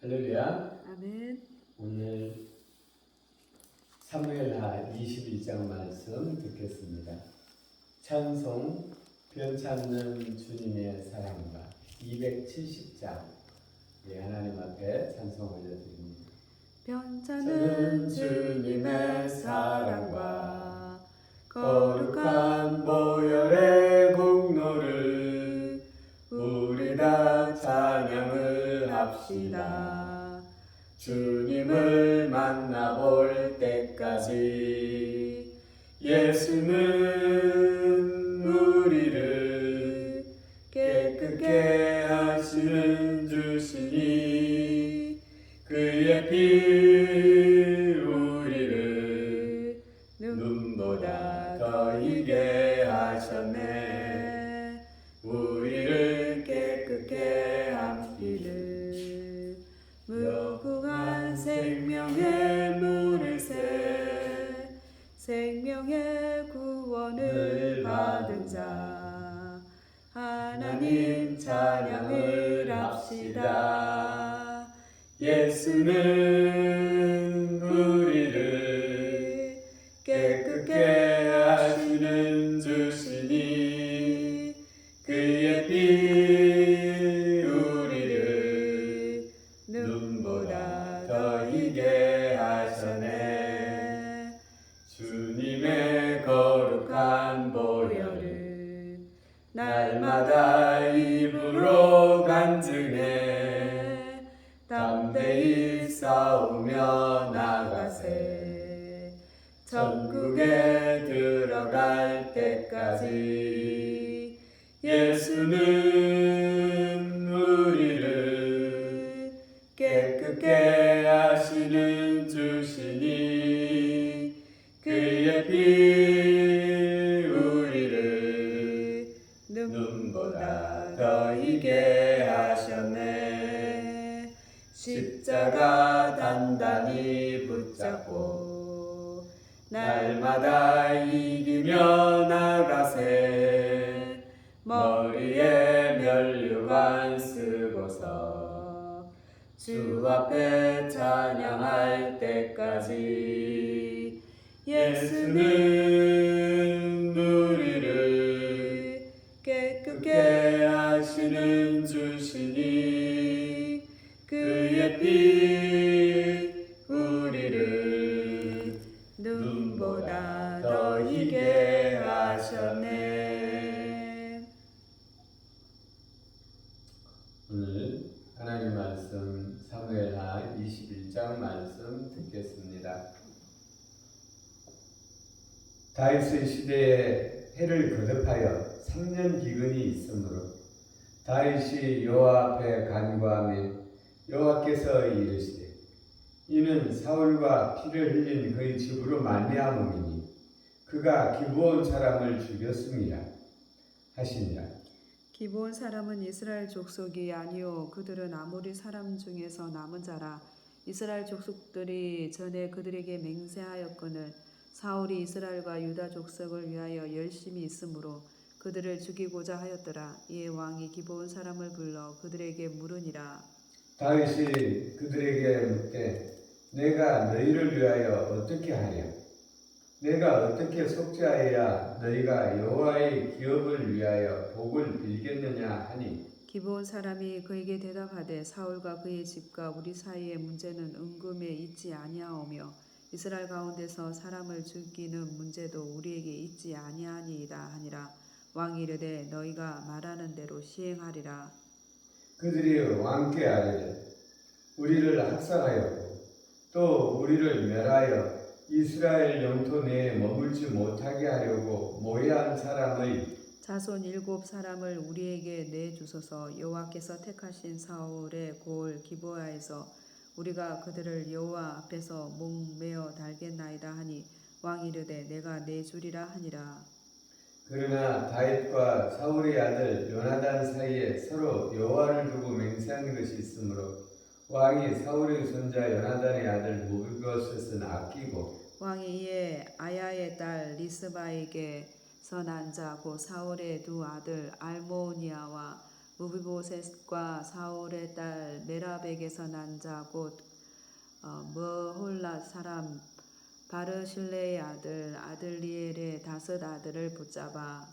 할렐루야. 아멘. 오늘 사무엘하 21장 말씀 듣겠습니다. 찬송 변찮는 주님의 사랑과 270장 하나님 앞에 찬송 올려드립니다. 변찮는 주님의 사랑과 거룩한 보혈의 공로를 우리 다 찬양을 합시다. 주님을 만나볼 때까지 예수는 우리를 깨끗게 하시는 주시니 그의 피 우리를 눈보다 더 희게 하셨네. 우리를 깨끗게 함기를 무궁한 생명의 물을 새 생명의 구원을 받은 자 하나님 찬양을 합시다. 예수는 우리를 깨끗게 하시는 주시니 그의 피 우리를 눈보다 더 희게 하셨네. 주님의 거룩한 보혈은 날마다 입으로 간증해 담대히 싸우며 나가세. 천국에 들어갈 때까지 예수는 우리를 깨끗게 하시는 주시니 그의 피 우리를 눈보다 더 희게 하셨네. 십자가 단단히 붙잡고 날마다 이기며 나가세. 머리에 면류관 쓰고서 주 앞에 찬양할 때까지 예수는 우리를 깨끗게 하시는 주시니 그의 피 우리를 눈보다 더 희게 하셨네. 오늘 하나님 말씀 사무엘하 21장 말씀 듣겠습니다. 다윗의 시대에 해를 거듭하여 3년 기근이 있으므로 다윗이 여호와 앞에 간구하며 여호와께서 이르시되 이는 사울과 피를 흘린 그의 집으로 말미암음이니 그가 기브온 사람을 죽였습니다 하시니라. 기브온 사람은 이스라엘 족속이 아니요 그들은 아모리 사람 중에서 남은 자라. 이스라엘 족속들이 전에 그들에게 맹세하였거늘 사울이 이스라엘과 유다 족속을 위하여 열심히 있으므로 그들을 죽이고자 하였더라. 이에 왕이 기브온 사람을 불러 그들에게 물으니라. 다윗이 그들에게 묻되 내가 너희를 위하여 어떻게 하랴? 내가 어떻게 속죄하여야 너희가 여호와의 기업을 위하여 복을 빌겠느냐 하니 기브온 사람이 그에게 대답하되 사울과 그의 집과 우리 사이의 문제는 은금에 있지 아니하오며 이스라엘 가운데서 사람을 죽이는 문제도 우리에게 있지 아니하니이다 하니라. 왕이 이르되 너희가 말하는 대로 시행하리라. 그들이 왕께 아뢰되 우리를 학살하였고 또 우리를 멸하여 이스라엘 영토 내에 머물지 못하게 하려고 모해한 사람의 자손 7사람을 우리에게 내주소서. 여호와께서 택하신 사울의 고을 기브아에서 우리가 그들을 여호와 앞에서 목매어 달겠나이다 하니 왕이 이르되 내가 내주리라 하니라. 그러나 다윗과 사울의 아들 요나단 사이에 서로 여호와를 두고 맹세한 것이 있으므로 왕이 사울의 손자 요나단의 아들 무비보셋은 아끼고 왕이 이에 아야의 딸 리스바에게 선한 자 곧 사울의 두 아들 알모니아와 무비보셋과 사울의 딸 메라백에서 난 자 곧 머홀라 사람 바르실레의 아들 아들리엘의 5 아들을 붙잡아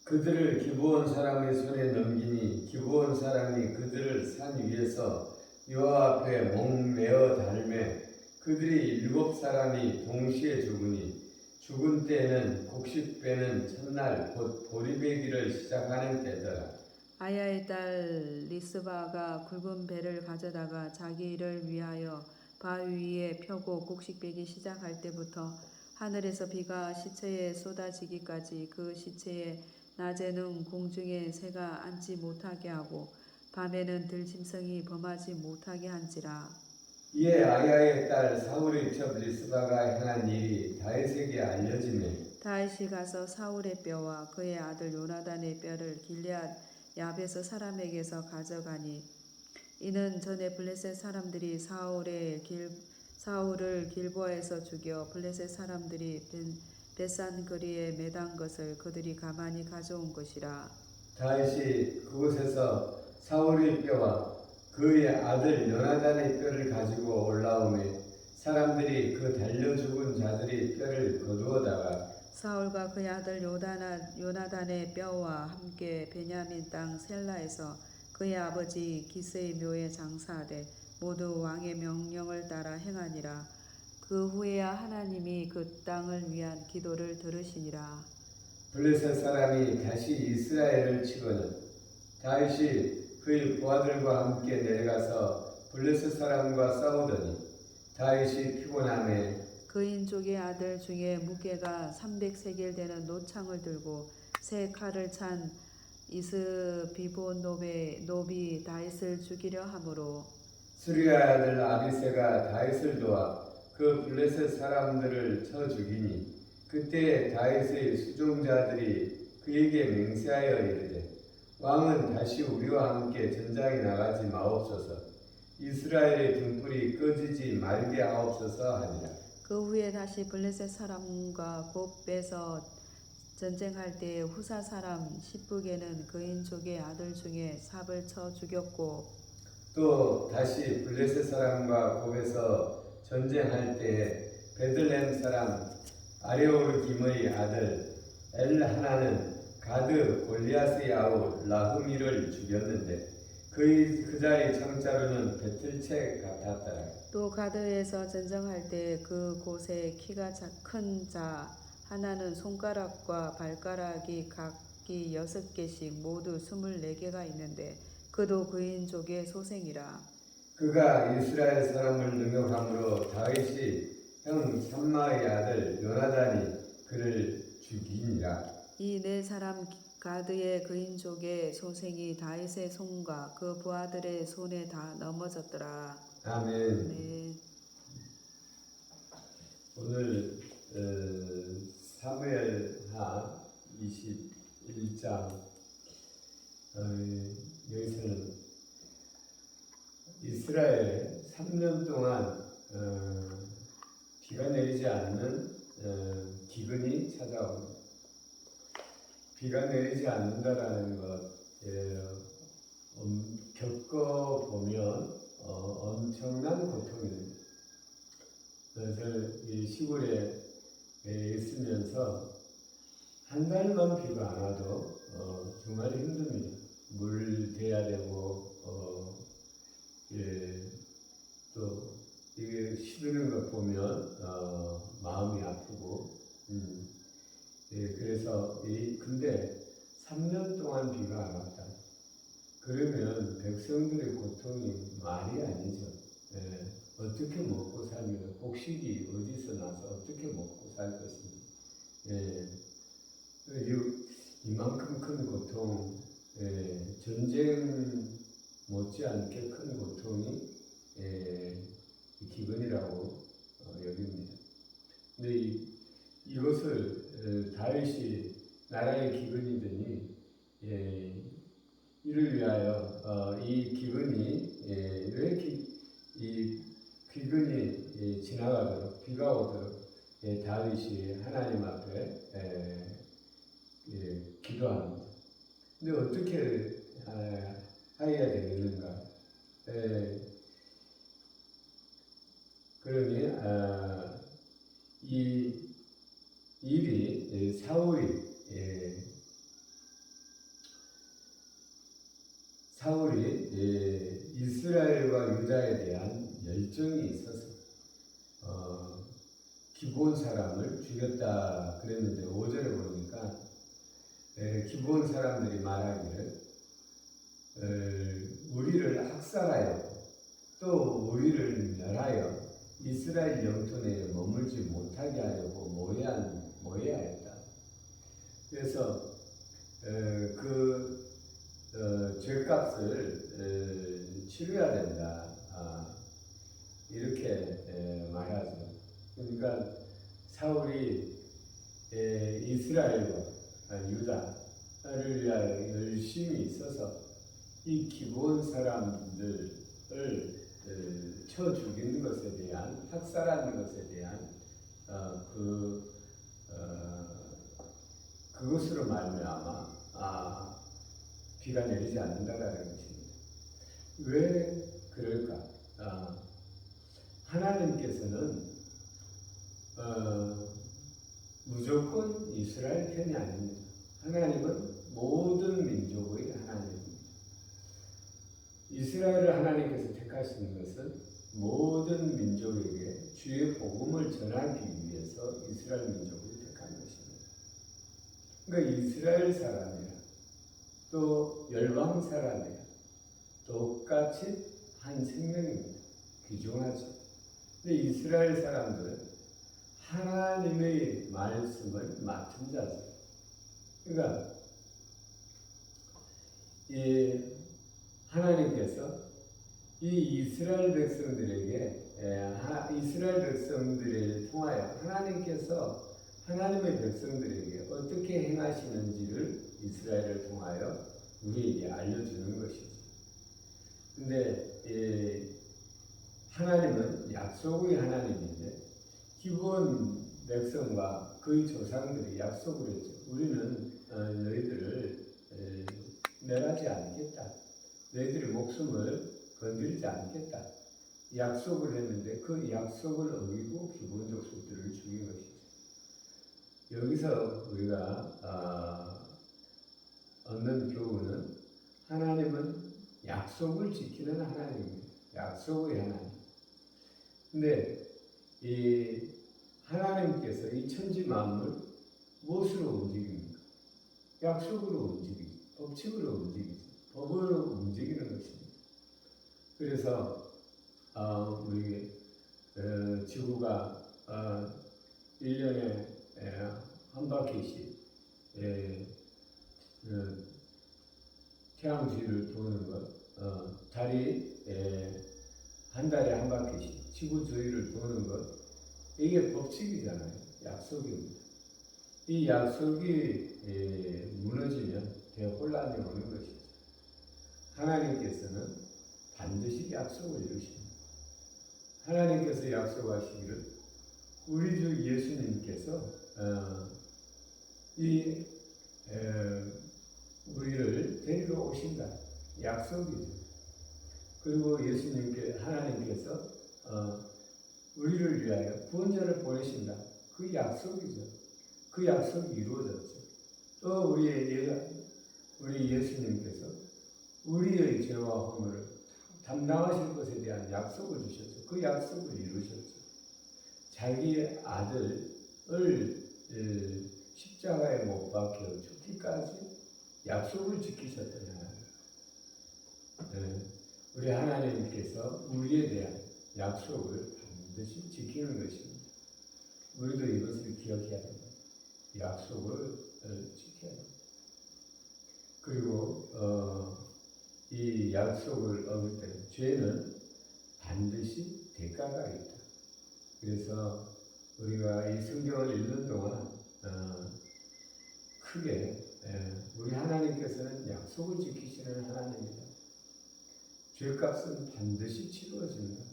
그들을 기브온 사람의 손에 넘기니 기브온 사람이 그들을 산 위에서 여호와 앞에 목매어 달매 그들이 7사람이 동시에 죽으니 죽은 때에는 곡식 빼는 첫날 곧 보리배기를 시작하는 때더라. 아야의 딸 리스바가 굵은 배를 가져다가 자기 일을 위하여 바위 위에 펴고 곡식 빼기 시작할 때부터 하늘에서 비가 시체에 쏟아지기까지 그 시체에 낮에는 공중에 새가 앉지 못하게 하고 밤에는 들짐승이 범하지 못하게 한지라. 이에 아야의 딸 사울의 첩 리스바가 행한 일이 다윗에게 알려지매 다윗이 가서 사울의 뼈와 그의 아들 요나단의 뼈를 길앗 야베스 사람에게서 가져가니 이는 전에 블레셋 사람들이 사울을 길보아에서 죽여 블레셋 사람들이 벳산 거리에 매단 것을 그들이 가만히 가져온 것이라. 다윗이 그곳에서 사울의 뼈와 그의 아들 요나단의 뼈를 가지고 올라오매 사람들이 그 달려 죽은 자들의 뼈를 거두어다가 사울과 그의 아들 요나단의 뼈와 함께 베냐민 땅 셀라에서 그의 아버지 기스의 묘에 장사하되 모두 왕의 명령을 따라 행하니라. 그 후에야 하나님이 그 땅을 위한 기도를 들으시니라. 블레셋 사람이 다시 이스라엘을 치거늘 다윗이 그의 부하들과 함께 내려가서 블레셋 사람과 싸우더니 다윗이 피곤함에 그인족의 아들 중에 무게가 300세겔 되는 노창을 들고 새 칼을 찬 이스비보노비 다윗을 죽이려 하므로 수리아의 아들 아비새가 다윗을 도와 그 블레셋 사람들을 쳐 죽이니 그때 다윗의 수종자들이 그에게 맹세하여 이르되 왕은 다시 우리와 함께 전장에 나가지 마옵소서 이스라엘의 등불이 꺼지지 말게 하옵소서 하니라. 그 후에 다시 블레셋 사람과 곱배서 전쟁할 때에 후사 사람 십북에는 그인족의 아들 중에 삽을 쳐 죽였고 또 다시 블레셋 사람과 곱에서 전쟁할 때에 베들레헴 사람 아레오르김의 아들 엘하나는 가드 골리앗의 아우 라흐미를 죽였는데 그 자의 창자로는 배틀채 같았더라. 또 가드에서 전쟁할 때 그 곳에 키가 큰 자 하나는 손가락과 발가락이 각기 6개씩 모두 24개가 있는데 그도 그인족의 소생이라. 그가 이스라엘 사람을 능욕함으로 다윗이 형 삼마의 아들 요나단이 그를 죽이니라. 이 4사람 가드의 그인족의 소생이 다윗의 손과 그 부하들의 손에 다 넘어졌더라. 아멘. 네. 오늘 사무엘하 21장 여기서는 이스라엘 3년 동안 비가 내리지 않는 기근이 찾아옵니다. 비가 내리지 않는다라는 것 겪어보면 엄청난 고통입니다. 이 시골에 있으면서 한 달만 비가 안 와도 정말 힘듭니다. 물 대야 되고 또 이게 시드는 것 보면 마음이 아프고 그래서 근데 3년 동안 비가 안 왔다. 그러면 백성들의 고통이 말이 아니죠. 어떻게 먹고 살며 곡식이 어디서 나서 어떻게 먹고 살 것인지 이만큼 큰 고통 전쟁 못지않게 큰 고통이 기근이라고 여깁니다. 근데 이것을 다윗이 나라의 기근이더니 이를 위하여 이 기근이 왜 이 기근이 지나가도록 비가 오도록 다윗이 하나님 앞에 기도합니다. 근데 어떻게 사이가 되겠는가? 그러니 이 일이 사울이 이스라엘과 유다에 대한 열정이 있어서 기브온 사람을 죽였다 그랬는데 5절에 보니까 기브온 사람들이 말하기를 우리를 학살하여 또 우리를 멸하여 이스라엘 영토 내에 머물지 못하게 하려고 모해하였다. 그래서 죄값을 치러야 된다. 이렇게 말하죠. 그러니까 사울이 이스라엘과 유다를 위하여 열심히 있어서 이 기브온 사람들을 쳐 죽이는 것에 대한, 학살하는 것에 대한 그것으로 말미암아 비가 내리지 않는다라는 것입니다. 왜 그럴까? 하나님께서는 무조건 이스라엘 편이 아닙니다. 하나님은 모든 민족의 하나님입니다. 이스라엘을 하나님께서 택하시는 것은 모든 민족에게 주의 복음을 전하기 위해서 이스라엘 민족을 택한 것입니다. 그러니까 이스라엘 사람이라 또 열방 사람이라 똑같이 한 생명입니다. 귀중하죠. 근데 이스라엘 사람들은 하나님의 말씀을 맡은 자죠. 그러니까 하나님께서 이 이스라엘 백성들을 통하여 하나님께서 하나님의 백성들에게 어떻게 행하시는지를 이스라엘을 통하여 우리에게 알려주는 것이죠. 근데 하나님은 약속의 하나님인데 기브온 백성과 그의 조상들이 약속을 했죠. 우리는 너희들을 멸하지 않겠다. 너희들의 목숨을 건드리지 않겠다. 약속을 했는데 그 약속을 어기고 기브온 족속들을 죽인 것이죠. 여기서 우리가 얻는 교훈은 하나님은 약속을 지키는 하나님입니다. 약속의 하나님. 근데 이 하나님께서 이 천지 만물 무엇으로 움직입니까? 약속으로 움직이죠. 법칙으로 움직이죠. 법으로 움직이는 것입니다. 그래서 우리 지구가 1년에 한 바퀴씩 태양 주위를 도는 것, 달이 한 달에 한 바퀴씩 지구 주위를 도는 것, 이게 법칙이잖아요. 약속입니다. 이 약속이 무너지면 대혼란이 오는 것이죠. 하나님께서는 반드시 약속을 이루십니다. 하나님께서 약속하시기를 우리 주 예수님께서 우리를 데리러 오신다. 약속이죠. 그리고 하나님께서 우리를 위하여 구원자를 보내신다. 그 약속이죠. 그 약속이 이루어졌죠. 또 우리 예수님께서 우리의 죄와 허물을 담당하실 것에 대한 약속을 주셨죠. 그 약속을 이루셨죠. 자기의 아들을 십자가에 못 박혀 죽기까지 약속을 지키셨던 하나님. 우리 하나님께서 우리에 대한 약속을 반드시 지키는 것입니다. 우리도 이것을 기억해야 됩니다. 약속을 지켜야 됩니다. 그리고 이 약속을 어길 때 죄는 반드시 대가가 있다. 그래서 우리가 이 성경을 읽는 동안 크게 우리 하나님께서는 약속을 지키시는 하나님이다. 죄값은 반드시 치루어진다.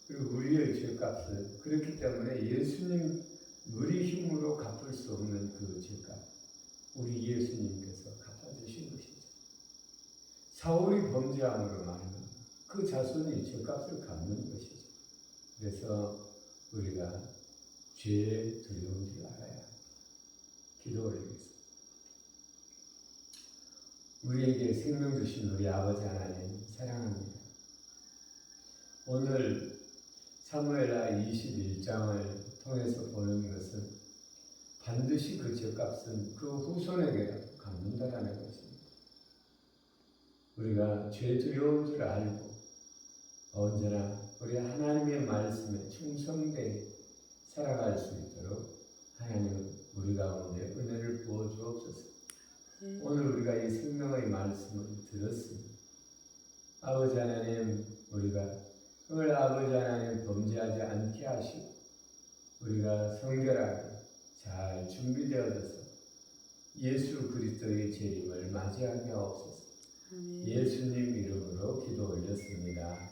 그리고 우리의 죄값은 그렇기 때문에 예수님 우리 힘으로 갚을 수 없는 그 죄값 우리 예수님께서 갚아주신 것이죠. 사울이 범죄함으로 말하면 그 자손이 죄값을 갚는 것이죠. 그래서 우리가 죄의 두려운 줄 알아야 합니다. 기도 올리겠습니다. 우리에게 생명 주신 우리 아버지 하나님 사랑합니다. 오늘 사무엘하 21장을 통해서 보는 것은 반드시 그 죄값은 그 후손에게 갚는다라는 것입니다. 우리가 죄 두려운 줄 알고 언제나 우리 하나님의 말씀에 충성되게 살아갈 수 있도록 하나님은 우리 가운데 은혜를 부어 주옵소서. 오늘 우리가 이 생명의 말씀을 들었습니다. 아버지 하나님, 우리가 오늘 아버지 하나님 범죄하지 않게 하시고 우리가 성결하게 잘 준비되어져서 예수 그리스도의 재림을 맞이하게 하옵소서. 예수님 이름으로 기도 올렸습니다.